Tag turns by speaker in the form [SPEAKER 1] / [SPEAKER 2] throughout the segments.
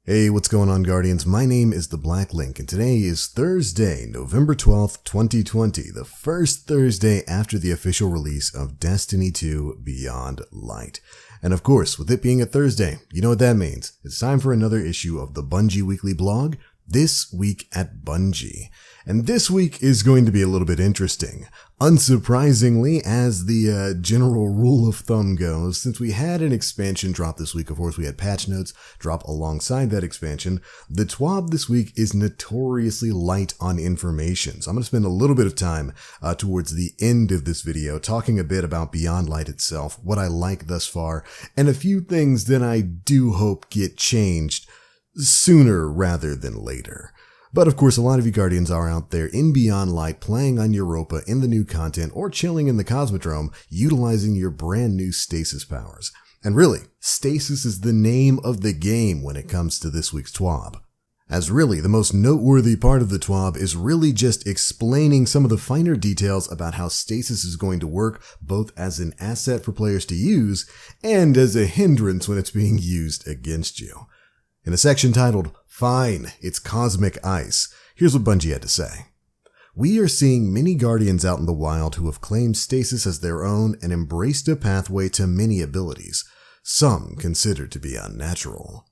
[SPEAKER 1] Hey, what's going on, Guardians? My name is the Black Link, and today is Thursday, November 12th, 2020, the first Thursday after the official release of Destiny 2 Beyond Light. And of course, with it being a Thursday, you know what that means. It's time for another issue of the Bungie Weekly Blog, This Week at Bungie. And this week is going to be a little bit interesting. Unsurprisingly, as the general rule of thumb goes, since we had an expansion drop this week, of course we had patch notes drop alongside that expansion, the TWAB this week is notoriously light on information. So I'm going to spend a little bit of time towards the end of this video talking a bit about Beyond Light itself, what I like thus far, and a few things that I do hope get changed sooner rather than later. But of course, a lot of you Guardians are out there in Beyond Light playing on Europa in the new content or chilling in the Cosmodrome utilizing your brand new stasis powers. And really, stasis is the name of the game when it comes to this week's TWAB. As really, the most noteworthy part of the TWAB is really just explaining some of the finer details about how stasis is going to work both as an asset for players to use and as a hindrance when it's being used against you. In a section titled, Fine, It's Cosmic Ice, here's what Bungie had to say. We are seeing many Guardians out in the wild who have claimed stasis as their own and embraced a pathway to many abilities, some considered to be unnatural.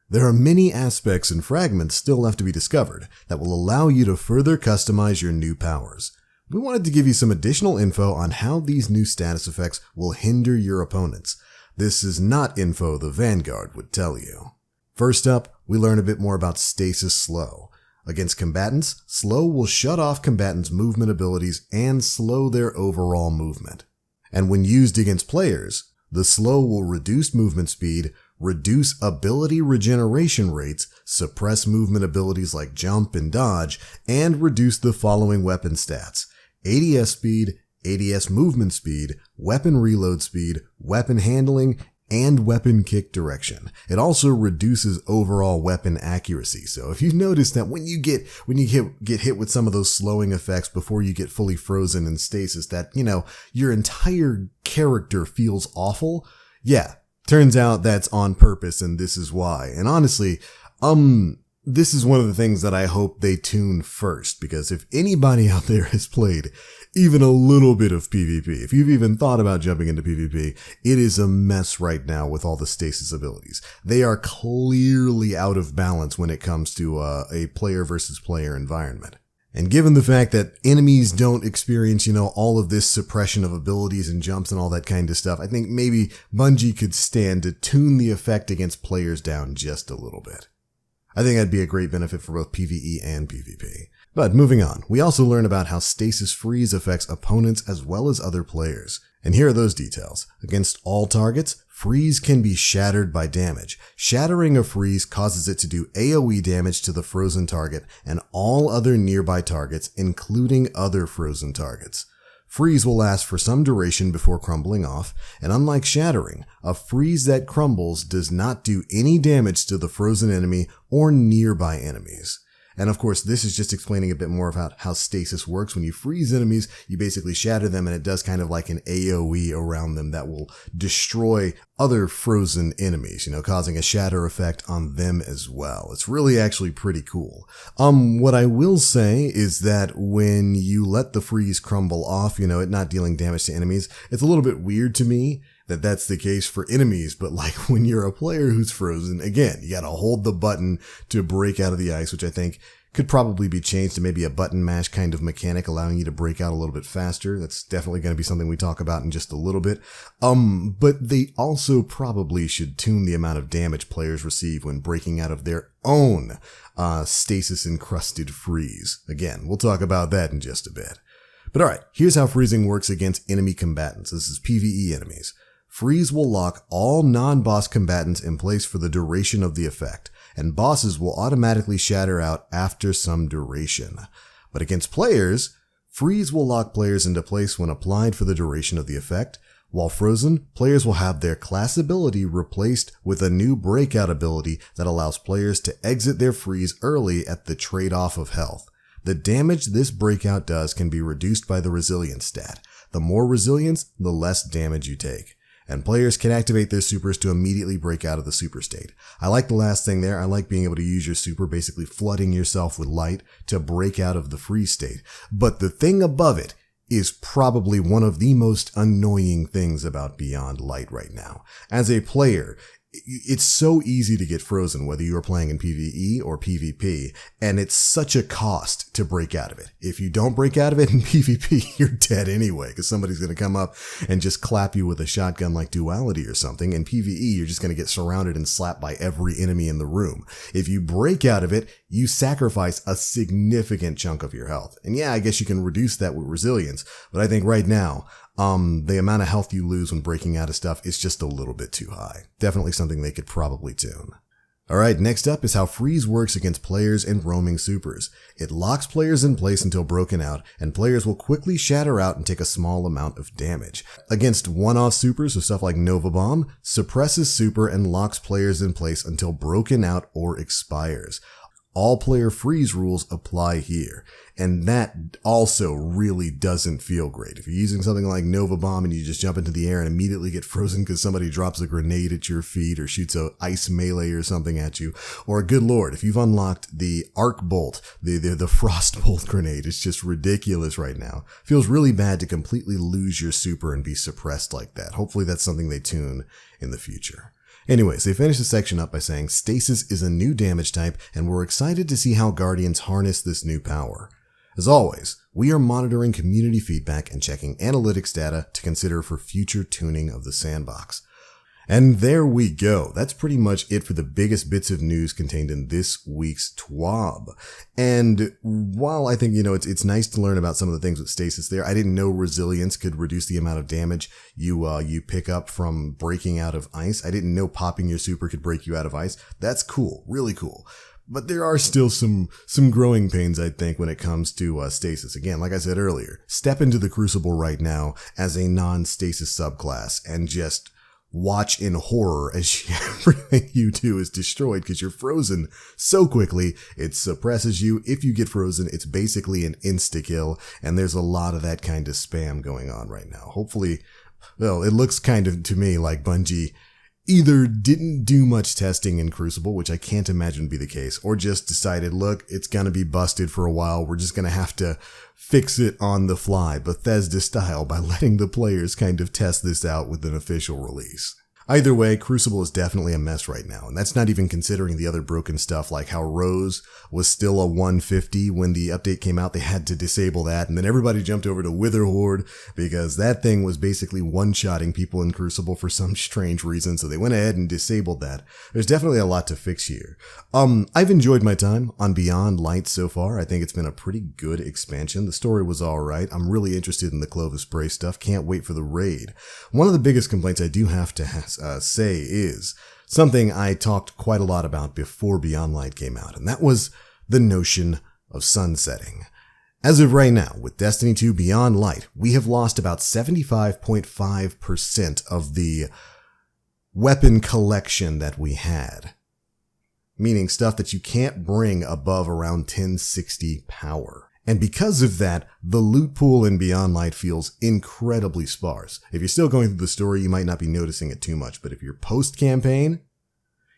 [SPEAKER 1] There are many aspects and fragments still left to be discovered that will allow you to further customize your new powers. We wanted to give you some additional info on how these new status effects will hinder your opponents. This is not info the Vanguard would tell you. First up, we learn a bit more about Stasis Slow. Against Combatants, Slow will shut off Combatants' movement abilities and slow their overall movement. And when used against players, the Slow will reduce movement speed, reduce ability regeneration rates, suppress movement abilities like jump and dodge, and reduce the following weapon stats: ADS speed, ADS movement speed, weapon reload speed, weapon handling, and weapon kick direction. It also reduces overall weapon accuracy. So if you've noticed that when you get hit with some of those slowing effects before you get fully frozen in stasis, that, your entire character feels awful. Yeah, turns out that's on purpose, and this is why. And honestly, this is one of the things that I hope they tune first, because if anybody out there has played even a little bit of PvP, if you've even thought about jumping into PvP, it is a mess right now with all the stasis abilities. They are clearly out of balance when it comes to a player versus player environment. And given the fact that enemies don't experience, all of this suppression of abilities and jumps and all that kind of stuff, I think maybe Bungie could stand to tune the effect against players down just a little bit. I think that'd be a great benefit for both PvE and PvP. But moving on, we also learn about how Stasis Freeze affects opponents as well as other players. And here are those details. Against all targets, Freeze can be shattered by damage. Shattering a Freeze causes it to do AoE damage to the frozen target and all other nearby targets, including other frozen targets. Freeze will last for some duration before crumbling off, and unlike shattering, a freeze that crumbles does not do any damage to the frozen enemy or nearby enemies. And of course, this is just explaining a bit more about how stasis works. When you freeze enemies, you basically shatter them, and it does kind of like an AoE around them that will destroy other frozen enemies, causing a shatter effect on them as well. It's really actually pretty cool. What I will say is that when you let the freeze crumble off, it not dealing damage to enemies, it's a little bit weird to me that that's the case for enemies, but like when you're a player who's frozen, again, you gotta hold the button to break out of the ice, which I think could probably be changed to maybe a button mash kind of mechanic, allowing you to break out a little bit faster. That's definitely going to be something we talk about in just a little bit. But they also probably should tune the amount of damage players receive when breaking out of their own stasis encrusted freeze. Again, we'll talk about that in just a bit. But alright, here's how freezing works against enemy combatants. This is PvE enemies. Freeze will lock all non-boss combatants in place for the duration of the effect, and bosses will automatically shatter out after some duration. But against players, Freeze will lock players into place when applied for the duration of the effect. While frozen, players will have their class ability replaced with a new breakout ability that allows players to exit their freeze early at the trade-off of health. The damage this breakout does can be reduced by the resilience stat. The more resilience, the less damage you take. and players can activate their supers to immediately break out of the super state. I like the last thing there. I like being able to use your super, basically flooding yourself with light to break out of the freeze state. But the thing above it is probably one of the most annoying things about Beyond Light right now. As a player, it's so easy to get frozen, whether you are playing in PvE or PvP, and it's such a cost to break out of it. If you don't break out of it in PvP, you're dead anyway, because somebody's going to come up and just clap you with a shotgun like Duality or something. In PvE, you're just going to get surrounded and slapped by every enemy in the room. If you break out of it, you sacrifice a significant chunk of your health. And yeah, I guess you can reduce that with resilience, but I think right now, the amount of health you lose when breaking out of stuff is just a little bit too high. Definitely something they could probably tune. Alright, next up is how freeze works against players and roaming supers. It locks players in place until broken out, and players will quickly shatter out and take a small amount of damage. Against one-off supers, so stuff like Nova Bomb, suppresses super and locks players in place until broken out or expires. All player freeze rules apply here, and that also really doesn't feel great. If you're using something like Nova Bomb and you just jump into the air and immediately get frozen because somebody drops a grenade at your feet or shoots a ice melee or something at you, or good lord, if you've unlocked the Arc Bolt, the Frost Bolt grenade, it's just ridiculous right now. Feels really bad to completely lose your super and be suppressed like that. Hopefully that's something they tune in the future. Anyways, they finish the section up by saying Stasis is a new damage type, and we're excited to see how Guardians harness this new power. As always, we are monitoring community feedback and checking analytics data to consider for future tuning of the sandbox. And there we go. That's pretty much it for the biggest bits of news contained in this week's TWAB. And while I think, it's nice to learn about some of the things with Stasis there, I didn't know resilience could reduce the amount of damage you pick up from breaking out of ice. I didn't know popping your super could break you out of ice. That's cool. Really cool. But there are still some growing pains, I think, when it comes to Stasis. Again, like I said earlier, step into the Crucible right now as a non-Stasis subclass and just watch in horror as everything you do is destroyed because you're frozen so quickly. It suppresses you. If you get frozen, it's basically an insta-kill, and there's a lot of that kind of spam going on right now. Hopefully, well, it looks kind of to me like Bungie either didn't do much testing in Crucible, which I can't imagine would be the case, or just decided, look, it's going to be busted for a while. We're just going to have to fix it on the fly, Bethesda style, by letting the players kind of test this out with an official release. Either way, Crucible is definitely a mess right now, and that's not even considering the other broken stuff like how Rose was still a 150 when the update came out. They had to disable that, and then everybody jumped over to Wither Horde because that thing was basically one-shotting people in Crucible for some strange reason, so they went ahead and disabled that. There's definitely a lot to fix here. I've enjoyed my time on Beyond Light so far. I think it's been a pretty good expansion. The story was alright. I'm really interested in the Clovis Bray stuff. Can't wait for the raid. One of the biggest complaints I do have to say is something I talked quite a lot about before Beyond Light came out, and that was the notion of sunsetting. As of right now, with Destiny 2 Beyond Light, we have lost about 75.5% of the weapon collection that we had. Meaning stuff that you can't bring above around 1060 power. And because of that, the loot pool in Beyond Light feels incredibly sparse. If you're still going through the story, you might not be noticing it too much, but if you're post-campaign,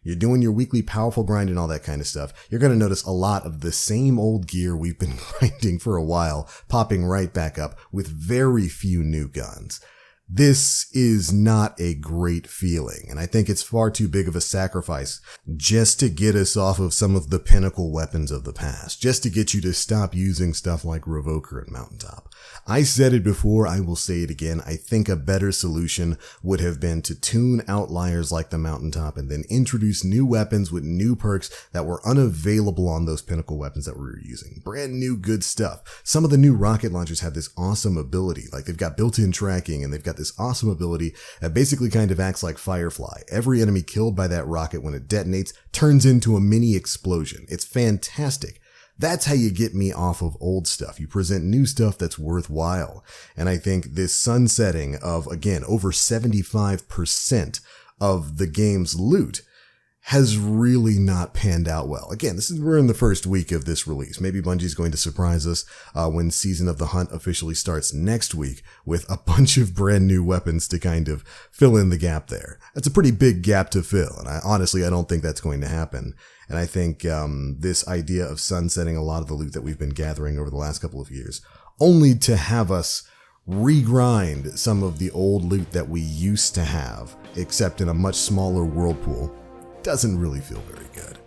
[SPEAKER 1] you're doing your weekly powerful grind and all that kind of stuff, you're going to notice a lot of the same old gear we've been grinding for a while, popping right back up with very few new guns. This is not a great feeling, and I think it's far too big of a sacrifice just to get us off of some of the pinnacle weapons of the past, just to get you to stop using stuff like Revoker and Mountaintop. I said it before, I will say it again, I think a better solution would have been to tune outliers like the Mountaintop and then introduce new weapons with new perks that were unavailable on those pinnacle weapons that we were using. Brand new good stuff. Some of the new rocket launchers have this awesome ability, like they've got built-in tracking and they've got this awesome ability that basically kind of acts like Firefly. Every enemy killed by that rocket when it detonates turns into a mini explosion. It's fantastic. That's how you get me off of old stuff. You present new stuff that's worthwhile. And I think this sunsetting of, again, over 75% of the game's loot has really not panned out well. Again, we're in the first week of this release. Maybe Bungie's going to surprise us when Season of the Hunt officially starts next week with a bunch of brand new weapons to kind of fill in the gap there. That's a pretty big gap to fill, and honestly, I don't think that's going to happen. And I think this idea of sunsetting a lot of the loot that we've been gathering over the last couple of years, only to have us regrind some of the old loot that we used to have, except in a much smaller world pool, doesn't really feel very good.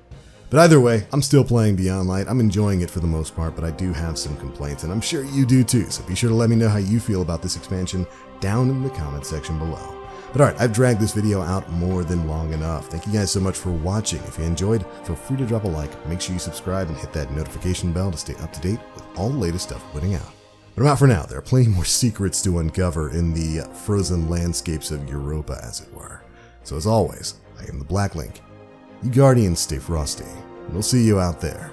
[SPEAKER 1] But either way, I'm still playing Beyond Light. I'm enjoying it for the most part, but I do have some complaints, and I'm sure you do too, so be sure to let me know how you feel about this expansion down in the comment section below. But alright, I've dragged this video out more than long enough. Thank you guys so much for watching. If you enjoyed, feel free to drop a like, make sure you subscribe, and hit that notification bell to stay up to date with all the latest stuff we're putting out. But I'm out for now. There are plenty more secrets to uncover in the frozen landscapes of Europa, as it were. So as always, I am the Black Link. You Guardians stay frosty, and we'll see you out there.